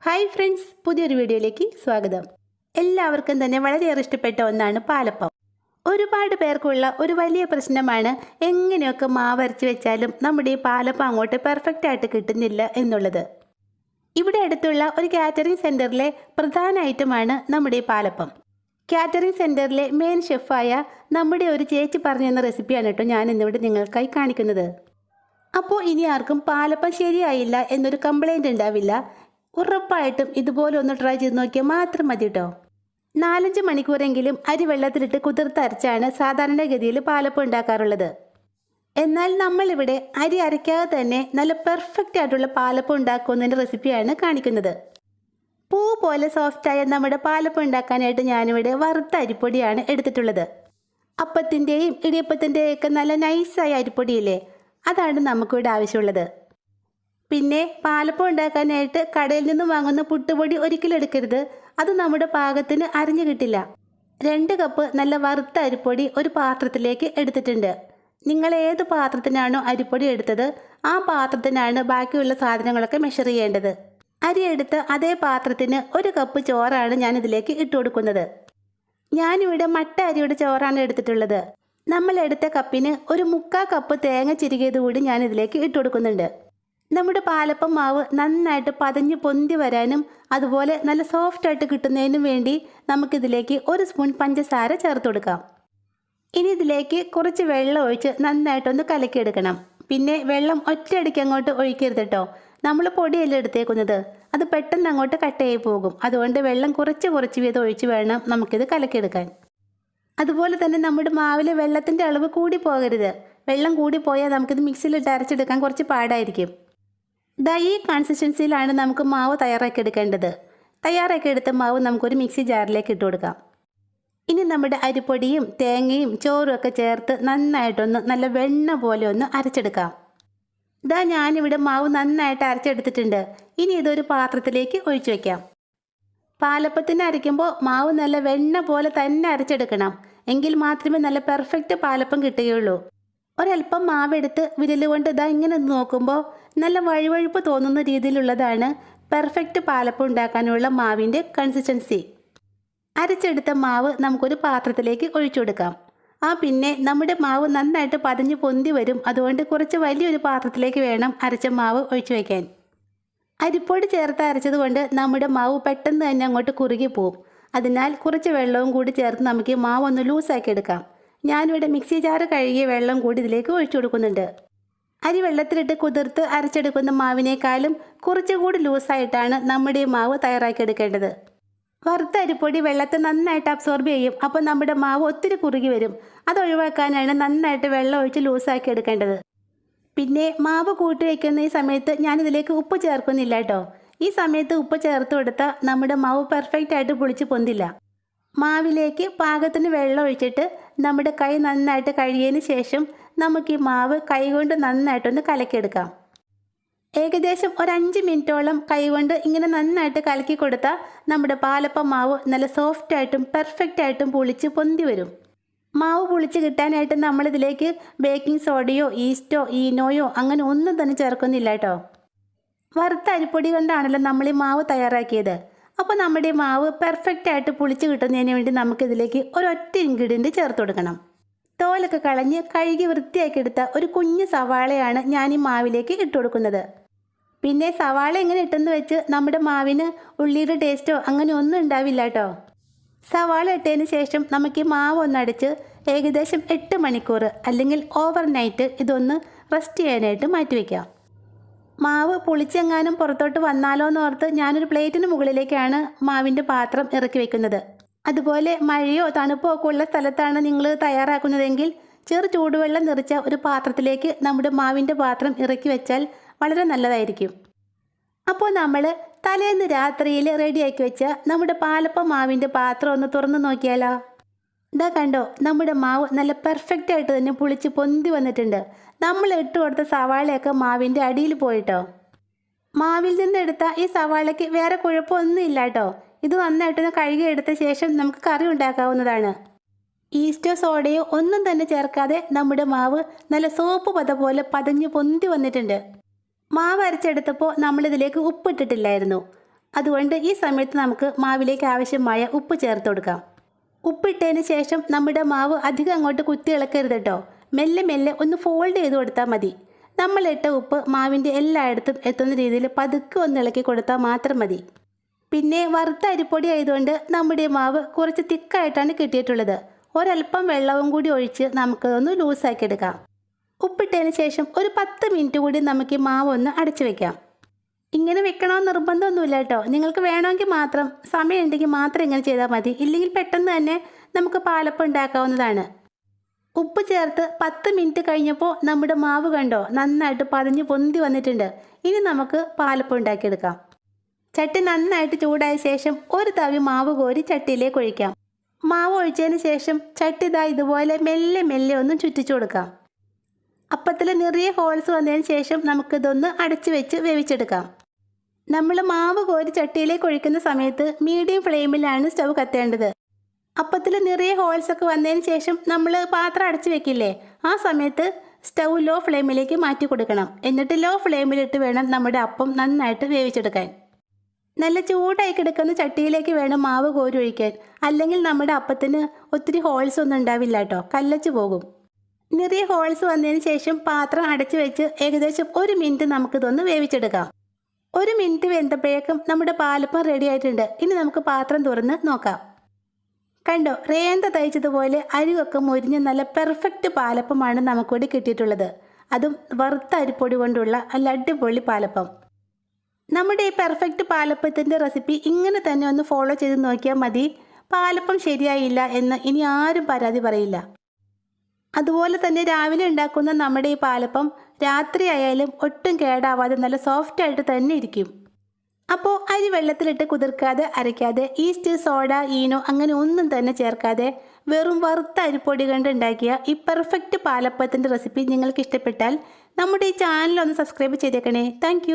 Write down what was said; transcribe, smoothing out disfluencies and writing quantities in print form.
Hi friends, പുതിയൊരു വീഡിയോയിലേക്ക് സ്വാഗതം. എല്ലാവർക്കും തന്നെ വളരെയേറെ ഇഷ്ടപ്പെട്ട ഒന്നാണ് പാലപ്പം. ഒരുപാട് പേർക്കുള്ള ഒരു വലിയ പ്രശ്നമാണ് എങ്ങനെയൊക്കെ മാവരച്ച് വെച്ചാലും നമ്മുടെ ഈ പാലപ്പം അങ്ങോട്ട് പെർഫെക്റ്റ് ആയിട്ട് കിട്ടുന്നില്ല എന്നുള്ളത്. ഇവിടെ അടുത്തുള്ള ഒരു കാറ്ററിംഗ് സെൻറ്ററിലെ പ്രധാന ഐറ്റമാണ് നമ്മുടെ ഈ പാലപ്പം. കാറ്ററിംഗ് സെൻറ്ററിലെ മെയിൻ ഷെഫായ നമ്മുടെ ഒരു ചേച്ചി പറഞ്ഞു തന്ന റെസിപ്പിയാണ് കേട്ടോ ഞാൻ ഇന്നിവിടെ നിങ്ങൾക്കായി കാണിക്കുന്നത്. അപ്പോൾ ഇനി ആർക്കും പാലപ്പം ശരിയായില്ല എന്നൊരു കംപ്ലൈൻറ്റ് ഉണ്ടാവില്ല. ഉറപ്പായിട്ടും ഇതുപോലെ ഒന്ന് ട്രൈ ചെയ്ത് നോക്കിയാൽ മാത്രം മതി കേട്ടോ. 4-5 മണിക്കൂറെങ്കിലും അരി വെള്ളത്തിലിട്ട് കുതിർത്തരച്ചാണ് സാധാരണഗതിയിൽ പാലപ്പം ഉണ്ടാക്കാറുള്ളത്. എന്നാൽ നമ്മളിവിടെ അരി അരയ്ക്കാതെ തന്നെ നല്ല പെർഫെക്റ്റ് ആയിട്ടുള്ള പാലപ്പം ഉണ്ടാക്കുന്നതിൻ്റെ റെസിപ്പിയാണ് കാണിക്കുന്നത്. പൂ പോലെ സോഫ്റ്റായ നമ്മുടെ പാലപ്പം ഉണ്ടാക്കാനായിട്ട് ഞാനിവിടെ വറുത്ത അരിപ്പൊടിയാണ് എടുത്തിട്ടുള്ളത്. അപ്പത്തിൻ്റെയും ഇടിയപ്പത്തിൻ്റെയും ഒക്കെ നല്ല നൈസായ അരിപ്പൊടിയില്ലേ, അതാണ് നമുക്കിവിടെ ആവശ്യമുള്ളത്. പിന്നെ പാലപ്പം ഉണ്ടാക്കാനായിട്ട് കടയിൽ നിന്ന് വാങ്ങുന്ന പുട്ടുപൊടി ഒരിക്കലും എടുക്കരുത്, അത് നമ്മുടെ പാകത്തിന് അരിഞ്ഞു കിട്ടില്ല. 2 കപ്പ് നല്ല വറുത്ത അരിപ്പൊടി ഒരു പാത്രത്തിലേക്ക് എടുത്തിട്ടുണ്ട്. നിങ്ങൾ ഏത് പാത്രത്തിനാണോ അരിപ്പൊടി എടുത്തത് ആ പാത്രത്തിനാണ് ബാക്കിയുള്ള സാധനങ്ങളൊക്കെ മെഷർ ചെയ്യേണ്ടത്. അരി എടുത്ത് അതേ പാത്രത്തിന് 1 കപ്പ് ചോറാണ് ഞാൻ ഇതിലേക്ക് ഇട്ട് കൊടുക്കുന്നത്. ഞാനിവിടെ മട്ട അരിയുടെ ചോറാണ് എടുത്തിട്ടുള്ളത്. നമ്മൾ എടുത്ത കപ്പിന് ഒരു 1/4 കപ്പ് തേങ്ങ ചിരികിയത് കൂടി ഞാൻ ഇതിലേക്ക് ഇട്ട് കൊടുക്കുന്നുണ്ട്. നമ്മുടെ പാലപ്പം മാവ് നന്നായിട്ട് പതഞ്ഞ് പൊന്തി വരാനും അതുപോലെ നല്ല സോഫ്റ്റായിട്ട് കിട്ടുന്നതിനും വേണ്ടി നമുക്കിതിലേക്ക് 1 സ്പൂൺ പഞ്ചസാര ചേർത്ത് കൊടുക്കാം. ഇനി ഇതിലേക്ക് കുറച്ച് വെള്ളം ഒഴിച്ച് നന്നായിട്ടൊന്ന് കലക്കിയെടുക്കണം. പിന്നെ വെള്ളം ഒറ്റയടിക്ക് അങ്ങോട്ട് ഒഴിക്കരുത് കേട്ടോ. നമ്മൾ പൊടിയല്ല എടുത്തേക്കുന്നത്, അത് പെട്ടെന്ന് അങ്ങോട്ട് കട്ടയായി പോകും. അതുകൊണ്ട് വെള്ളം കുറച്ച് വീതം ഒഴിച്ച് വേണം നമുക്കിത് കലക്കിയെടുക്കാൻ. അതുപോലെ തന്നെ നമ്മുടെ മാവിൽ വെള്ളത്തിൻ്റെ അളവ് കൂടി പോകരുത്. വെള്ളം കൂടി പോയാൽ നമുക്കിത് മിക്സിയിലിട്ട് അരച്ചെടുക്കാൻ കുറച്ച് പാടായിരിക്കും. ഈ കൺസിസ്റ്റൻസിയിലാണ് നമുക്ക് മാവ് തയ്യാറാക്കി എടുക്കേണ്ടത്. തയ്യാറാക്കി എടുത്ത മാവ് നമുക്കൊരു മിക്സി ജാറിലേക്ക് ഇട്ട് കൊടുക്കാം. ഇനി നമ്മുടെ അരിപ്പൊടിയും തേങ്ങയും ചോറും ഒക്കെ ചേർത്ത് നന്നായിട്ടൊന്ന് നല്ല വെണ്ണ പോലെ ഒന്ന് അരച്ചെടുക്കാം. ഞാനിവിടെ മാവ് നന്നായിട്ട് അരച്ചെടുത്തിട്ടുണ്ട്. ഇനി ഇതൊരു പാത്രത്തിലേക്ക് ഒഴിച്ചു വയ്ക്കാം. പാലപ്പത്തിന് അരയ്ക്കുമ്പോൾ മാവ് നല്ല വെണ്ണ പോലെ തന്നെ അരച്ചെടുക്കണം. എങ്കിൽ മാത്രമേ നല്ല പെർഫെക്റ്റ് പാലപ്പം കിട്ടുകയുള്ളൂ. ഒരല്പം മാവെടുത്ത് വിരലുകൊണ്ട് ഇങ്ങനെ നോക്കുമ്പോൾ നല്ല വഴുവഴുപ്പ് തോന്നുന്ന രീതിയിലുള്ളതാണ് പെർഫെക്റ്റ് പാലപ്പം ഉണ്ടാക്കാനുള്ള മാവിൻ്റെ കൺസിസ്റ്റൻസി. അരച്ചെടുത്ത മാവ് നമുക്കൊരു പാത്രത്തിലേക്ക് ഒഴിച്ചു കൊടുക്കാം. പിന്നെ നമ്മുടെ മാവ് നന്നായിട്ട് പതഞ്ഞ് പൊന്തി വരും. അതുകൊണ്ട് കുറച്ച് വലിയൊരു പാത്രത്തിലേക്ക് വേണം അരച്ച മാവ് ഒഴിച്ചു വയ്ക്കാൻ. അരിപ്പൊടി ചേർത്ത് അരച്ചത് കൊണ്ട് നമ്മുടെ മാവ് പെട്ടെന്ന് തന്നെ അങ്ങോട്ട് കുറുകി പോവും. അതിനാൽ കുറച്ച് വെള്ളവും കൂടി ചേർത്ത് നമുക്ക് മാവ് ഒന്ന് ലൂസാക്കി എടുക്കാം. ഞാനിവിടെ മിക്സി ജാറ് കഴുകിയ വെള്ളം കൂടി ഇതിലേക്ക് ഒഴിച്ചു കൊടുക്കുന്നുണ്ട്. അരി വെള്ളത്തിലിട്ട് കുതിർത്ത് അരച്ചെടുക്കുന്ന മാവിനേക്കാളും കുറച്ചുകൂടി ലൂസായിട്ടാണ് നമ്മുടെ ഈ മാവ് തയ്യാറാക്കിയെടുക്കേണ്ടത്. വറുത്ത അരിപ്പൊടി വെള്ളത്തെ നന്നായിട്ട് അബ്സോർബ് ചെയ്യും. അപ്പോൾ നമ്മുടെ മാവ് ഒത്തിരി കുറുകി വരും. അത് ഒഴിവാക്കാനാണ് നന്നായിട്ട് വെള്ളം ഒഴിച്ച് ലൂസാക്കി എടുക്കേണ്ടത്. പിന്നെ മാവ് കൂട്ടി വയ്ക്കുന്ന ഈ സമയത്ത് ഞാനിതിലേക്ക് ഉപ്പ് ചേർക്കുന്നില്ല കേട്ടോ. ഈ സമയത്ത് ഉപ്പ് ചേർത്ത് കൊടുത്താൽ നമ്മുടെ മാവ് പെർഫെക്റ്റ് ആയിട്ട് പുളിച്ച് പൊന്തില്ല. മാവിലേക്ക് പാകത്തിന് വെള്ളം ഒഴിച്ചിട്ട് നമ്മുടെ കൈ നന്നായിട്ട് കഴുകിയതിന് ശേഷം നമുക്ക് ഈ മാവ് കൈകൊണ്ട് നന്നായിട്ടൊന്ന് കലക്കിയെടുക്കാം. ഏകദേശം ഒരു 5 മിനിറ്റോളം കൈകൊണ്ട് ഇങ്ങനെ നന്നായിട്ട് കലക്കി കൊടുത്താൽ നമ്മുടെ പാലപ്പം മാവ് നല്ല സോഫ്റ്റായിട്ടും പെർഫെക്റ്റായിട്ടും പുളിച്ച് പൊന്തി വരും. മാവ് പുളിച്ച് കിട്ടാനായിട്ട് നമ്മളിതിലേക്ക് ബേക്കിംഗ് സോഡയോ ഈസ്റ്റോ ഈനോയോ അങ്ങനെ ഒന്നും തന്നെ ചേർക്കുന്നില്ല കേട്ടോ. വറുത്ത അരിപ്പൊടി കൊണ്ടാണല്ലോ നമ്മൾ ഈ മാവ് തയ്യാറാക്കിയത്. അപ്പോൾ നമ്മുടെ മാവ് പെർഫെക്റ്റായിട്ട് പുളിച്ച് കിട്ടുന്നതിന് വേണ്ടി നമുക്കിതിലേക്ക് ഒരൊറ്റ ഇൻഗ്രീഡിയൻറ്റ് ചേർത്ത് കൊടുക്കണം. തോലൊക്കെ കളഞ്ഞ് കഴുകി വൃത്തിയാക്കി എടുത്ത ഒരു കുഞ്ഞ് സവാളയാണ് ഞാൻ ഈ മാവിലേക്ക് ഇട്ട് കൊടുക്കുന്നത്. പിന്നെ സവാള എങ്ങനെ ഇട്ടെന്ന് വെച്ച് നമ്മുടെ മാവിന് ഉള്ളിയുടെ ടേസ്റ്റോ അങ്ങനെ ഒന്നും ഉണ്ടാവില്ല കേട്ടോ. സവാള ഇട്ടതിന് ശേഷം നമുക്ക് ഈ മാവ് ഒന്നടിച്ച് ഏകദേശം 8 മണിക്കൂർ അല്ലെങ്കിൽ ഓവർനൈറ്റ് ഇതൊന്ന് റെസ്റ്റ് ചെയ്യാനായിട്ട് മാറ്റിവെക്കാം. മാവ് പുളിച്ചെങ്ങാനും പുറത്തോട്ട് വന്നാലോ എന്നോർത്ത് ഞാനൊരു പ്ലേറ്റിന് മുകളിലേക്കാണ് മാവിൻ്റെ പാത്രം ഇറക്കി വെക്കുന്നത്. അതുപോലെ മഴയോ തണുപ്പോ ഒക്കെ ഉള്ള സ്ഥലത്താണ് നിങ്ങൾ തയ്യാറാക്കുന്നതെങ്കിൽ ചെറു ചൂടുവെള്ളം നിറച്ച ഒരു പാത്രത്തിലേക്ക് നമ്മുടെ മാവിൻ്റെ പാത്രം ഇറക്കി വെച്ചാൽ വളരെ നല്ലതായിരിക്കും. അപ്പോൾ നമ്മൾ തലേന്ന് രാത്രിയിൽ റെഡിയാക്കി വെച്ച നമ്മുടെ പാലപ്പം മാവിൻ്റെ പാത്രം ഒന്ന് തുറന്ന് നോക്കിയാലോ. കണ്ടോ, നമ്മുടെ മാവ് നല്ല പെർഫെക്റ്റ് ആയിട്ട് തന്നെ പുളിച്ച് പൊന്തി വന്നിട്ടുണ്ട്. നമ്മൾ ഇട്ട് കൊടുത്ത സവാളയൊക്കെ മാവിൻ്റെ അടിയിൽ പോയിട്ടോ. മാവിൽ നിന്നെടുത്ത ഈ സവാളയ്ക്ക് വേറെ കുഴപ്പമൊന്നും ഇല്ല കേട്ടോ. ഇത് നന്നായിട്ടൊന്ന് കഴുകിയെടുത്ത ശേഷം നമുക്ക് കറി ഉണ്ടാക്കാവുന്നതാണ്. ഈസ്റ്റോ സോഡയോ ഒന്നും തന്നെ ചേർക്കാതെ നമ്മുടെ മാവ് നല്ല സോപ്പ് പത പോലെ പതഞ്ഞ് പൊന്തി വന്നിട്ടുണ്ട്. മാവ് അരച്ചെടുത്തപ്പോൾ നമ്മളിതിലേക്ക് ഉപ്പിട്ടിട്ടില്ലായിരുന്നു. അതുകൊണ്ട് ഈ സമയത്ത് നമുക്ക് മാവിലേക്ക് ആവശ്യമായ ഉപ്പ് ചേർത്ത് കൊടുക്കാം. ഉപ്പിട്ടതിന് ശേഷം നമ്മുടെ മാവ് അധികം അങ്ങോട്ട് കുത്തി ഇളക്കരുത് കേട്ടോ. മെല്ലെ മെല്ലെ ഒന്ന് ഫോൾഡ് ചെയ്ത് കൊടുത്താൽ മതി. നമ്മളിട്ട ഉപ്പ് മാവിൻ്റെ എല്ലായിടത്തും എത്തുന്ന രീതിയിൽ പതുക്കെ ഒന്ന് ഇളക്കി കൊടുത്താൽ മാത്രം മതി. പിന്നെ വറുത്ത അരിപ്പൊടി ആയതുകൊണ്ട് നമ്മുടെ മാവ് കുറച്ച് തിക്കായിട്ടാണ് കിട്ടിയിട്ടുള്ളത്. ഒരല്പം വെള്ളവും കൂടി ഒഴിച്ച് നമുക്ക് ഒന്ന് ലൂസാക്കി എടുക്കാം. ഉപ്പിട്ടതിന് ശേഷം ഒരു 10 മിനിറ്റ് കൂടി നമുക്ക് ഈ മാവ് ഒന്ന് അടച്ചു വെക്കാം. ഇങ്ങനെ വെക്കണമെന്ന് നിർബന്ധമൊന്നുമില്ല കേട്ടോ. നിങ്ങൾക്ക് വേണമെങ്കിൽ മാത്രം, സമയമുണ്ടെങ്കിൽ മാത്രം ഇങ്ങനെ ചെയ്താൽ മതി. ഇല്ലെങ്കിൽ പെട്ടെന്ന് തന്നെ നമുക്ക് പാലപ്പം ഉണ്ടാക്കാവുന്നതാണ്. ഉപ്പ് ചേർത്ത് 10 മിനിറ്റ് കഴിഞ്ഞപ്പോൾ നമ്മുടെ മാവ് കണ്ടോ നന്നായിട്ട് പതഞ്ഞ് പൊന്തി വന്നിട്ടുണ്ട്. ഇനി നമുക്ക് പാലപ്പം ഉണ്ടാക്കിയെടുക്കാം. ചട്ടി നന്നായിട്ട് ചൂടായ ശേഷം ഒരു തവി മാവ് കോരി ചട്ടിയിലേക്ക് ഒഴിക്കാം. മാവ് ഒഴിച്ചതിന് ശേഷം ചട്ടി ഇതുപോലെ മെല്ലെ മെല്ലെ ഒന്ന് ചുറ്റിച്ചു കൊടുക്കാം. അപ്പത്തിൽ നിറയെ ഹോൾസ് വന്നതിന് ശേഷം നമുക്കിതൊന്ന് അടച്ചു വെച്ച് വേവിച്ചെടുക്കാം. നമ്മൾ മാവ് കോരി ചട്ടിയിലേക്ക് ഒഴിക്കുന്ന സമയത്ത് മീഡിയം ഫ്ലെയിമിലാണ് സ്റ്റൗ കത്തേണ്ടത്. അപ്പത്തിൽ നിറയെ ഹോൾസൊക്കെ വന്നതിന് ശേഷം നമ്മൾ പാത്രം അടച്ചു വെക്കില്ലേ, ആ സമയത്ത് സ്റ്റൗ ലോ ഫ്ലെയിമിലേക്ക് മാറ്റി കൊടുക്കണം. എന്നിട്ട് ലോ ഫ്ലെയിമിലിട്ട് വേണം നമ്മുടെ അപ്പം നന്നായിട്ട് വേവിച്ചെടുക്കാൻ. നല്ല ചൂടായി കിടക്കുന്ന ചട്ടിയിലേക്ക് വേണം മാവ് കോരി ഒഴിക്കാൻ. അല്ലെങ്കിൽ നമ്മുടെ അപ്പത്തിന് ഒത്തിരി ഹോൾസ് ഒന്നും ഉണ്ടാവില്ല കേട്ടോ, കല്ലച്ചു പോകും. നിറയെ ഹോൾസ് വന്നതിന് ശേഷം പാത്രം അടച്ചു വെച്ച് ഏകദേശം 1 മിനിറ്റ് നമുക്കിതൊന്ന് വേവിച്ചെടുക്കാം. 1 മിനിറ്റ് വെന്തപ്പോഴേക്കും നമ്മുടെ പാലപ്പം റെഡി ആയിട്ടുണ്ട്. ഇനി നമുക്ക് പാത്രം തുറന്ന് നോക്കാം. കണ്ടോ, റേന്ത തയ്ച്ചതുപോലെ അരികൊക്കെ മുരിഞ്ഞ് നല്ല പെർഫെക്റ്റ് പാലപ്പമാണ് നമുക്കിവിടെ കിട്ടിയിട്ടുള്ളത്. അതും വറുത്ത അരിപ്പൊടി കൊണ്ടുള്ള നല്ല അടിപൊളി പാലപ്പം. നമ്മുടെ ഈ പെർഫെക്റ്റ് പാലപ്പത്തിൻ്റെ റെസിപ്പി ഇങ്ങനെ തന്നെ ഒന്ന് ഫോളോ ചെയ്ത് നോക്കിയാൽ മതി. പാലപ്പം ശരിയായില്ല എന്ന് ഇനി ആരും പരാതി പറയില്ല. അതുപോലെ തന്നെ രാവിലെ ഉണ്ടാക്കുന്ന നമ്മുടെ ഈ പാലപ്പം രാത്രി ആയാലും ഒട്ടും കേടാവാതെ നല്ല സോഫ്റ്റായിട്ട് തന്നെ ഇരിക്കും. അപ്പോൾ അരി വെള്ളത്തിലിട്ട് കുതിർക്കാതെ, അരയ്ക്കാതെ, ഈസ്റ്റ്, സോഡ, ഈനോ അങ്ങനെ ഒന്നും തന്നെ ചേർക്കാതെ വെറും വറുത്ത അരിപ്പൊടി കൊണ്ട് ഉണ്ടാക്കിയ ഈ പെർഫെക്റ്റ് പാലപ്പത്തിൻ്റെ റെസിപ്പി നിങ്ങൾക്ക് ഇഷ്ടപ്പെട്ടാൽ നമ്മുടെ ഈ ചാനൽ ഒന്ന് സബ്സ്ക്രൈബ് ചെയ്തേക്കണേ. താങ്ക്